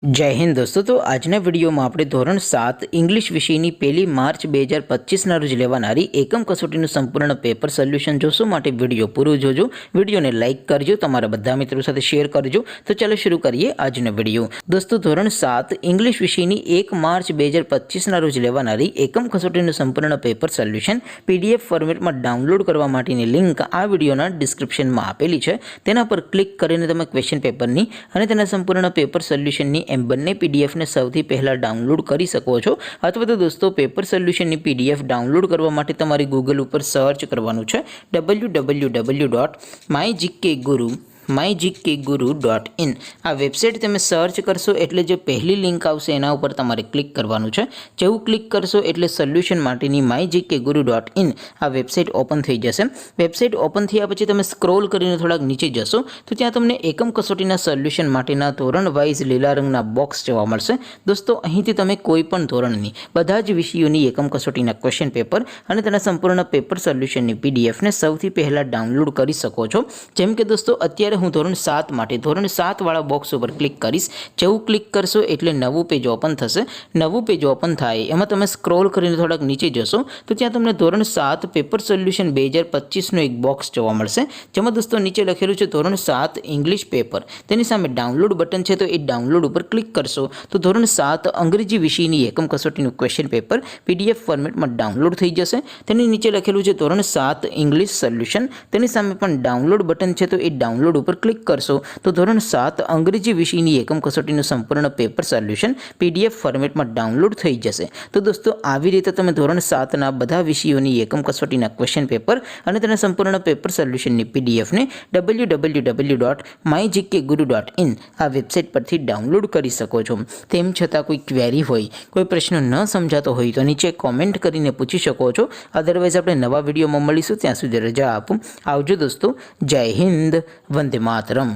जय हिंद दोस्तों। तो आजना विडियो में આપણે ધોરણ 7 इंग्लिश વિષયની 1 માર્ચ 2025 રોજ લેવાનારી એકમ કસોટીનું સંપૂર્ણ પેપર સોલ્યુશન જોશો। માટે વિડિયો પૂરો જોજો, વિડિયોને લાઈક કરજો, તમારા બધા મિત્રો સાથે શેર કરજો। તો ચાલો શરૂ કરીએ આજનો વિડિયો। દોસ્તો ધોરણ 7 इंग्लिश વિષયની 1 માર્ચ 2025 રોજ લેવાનારી એકમ કસોટીનું સંપૂર્ણ પેપર સોલ્યુશન પીડીએફ ફોર્મેટમાં ડાઉનલોડ કરવા માટેની લિંક આ વિડિયોના ડિસ્ક્રિપ્શનમાં આપેલી છે। તેના પર ક્લિક કરીને તમે ક્વેશ્ચન પેપરની અને તેના સંપૂર્ણ પેપર સોલ્યુશનની બંને પીડીએફ ને સૌથી પહેલા ડાઉનલોડ કરી શકો છો। અથવા તો દોસ્તો પેપર સોલ્યુશનની પીડીએફ ડાઉનલોડ કરવા માટે તમારે ગૂગલ ઉપર સર્ચ કરવાનું છે www.mygkguru.in। આ વેબસાઇટ તમે સર્ચ કરશો એટલે જે પહેલી લિંક આવશે એના ઉપર તમારે ક્લિક કરવાનું છે। જેવું ક્લિક કરશો એટલે સોલ્યુશન માટેની mygkguru.in આ વેબસાઇટ ઓપન થઈ જશે। વેબસાઇટ ઓપન થયા પછી તમે સ્ક્રોલ કરીને થોડાક નીચે જશો તો ત્યાં તમને એકમ કસોટીના સોલ્યુશન માટેના ધોરણ વાઇઝ લીલા રંગના બોક્સ જોવા મળશે। દોસ્તો અહીંથી તમે કોઈ પણ ધોરણની બધા જ વિષયોની એકમ કસોટીના ક્વેશ્ચન પેપર અને તેના સંપૂર્ણ પેપર સોલ્યુશનની પીડીએફને સૌથી પહેલા ડાઉનલોડ કરી શકો છો। જેમ કે દોસ્તો અત્યારે હું ધોરણ 7 માટે ધોરણ 7 વાળા બોક્સ ઉપર ક્લિક કરીશ। જેવું ક્લિક કરશો એટલે નવું પેજ ઓપન થશે। નવું પેજ ઓપન થાય એમાં તમે સ્ક્રોલ કરીને થોડાક નીચે જશો તો ત્યાં તમને ધોરણ 7 પેપર સોલ્યુશન 2025 નો એક બોક્સ જોવા મળશે। જેમાં દોસ્તો નીચે લખેલું છે ધોરણ 7 ઇંગ્લિશ પેપર। તેની સામે ડાઉનલોડ બટન છે તો એ ડાઉનલોડ ઉપર ક્લિક કરશો તો ધોરણ 7 અંગ્રેજી વિષયની એકમ કસોટીનું ક્વેશ્ચન પેપર પીડીએફ ફોર્મેટમાં ડાઉનલોડ થઈ જશે। તેની નીચે લખેલું છે ધોરણ 7 ઇંગ્લિશ સોલ્યુશન। તેની સામે પણ ડાઉનલોડ બટન છે તો એ ડાઉનલોડ ઉપર ક્લિક કરશો તો ધોરણ 7 અંગ્રેજી વિષયની એકમ કસોટીનું સંપૂર્ણ પેપર સોલ્યુશન પીડીએફ ફોર્મેટમાં ડાઉનલોડ થઈ જશે। તો દોસ્તો આવી રીતે તમે ધોરણ 7 ના બધા વિષયોની એકમ કસોટીના ક્વેશ્ચન પેપર અને તેના સંપૂર્ણ પેપર સોલ્યુશનની પીડીએફને www.mygkguru.in આ વેબસાઇટ પરથી ડાઉનલોડ કરી શકો છો। તેમ છતાં કોઈ ક્વેરી હોય, કોઈ પ્રશ્ન ન સમજાતો હોય તો નીચે કોમેન્ટ કરીને પૂછી શકો છો। અધરવાઇઝ આપણે નવા વિડીયોમાં મળીશું, ત્યાં સુધી રજા આપો। આવજો દોસ્તો। જય હિન્દ, વંદે માતરમ।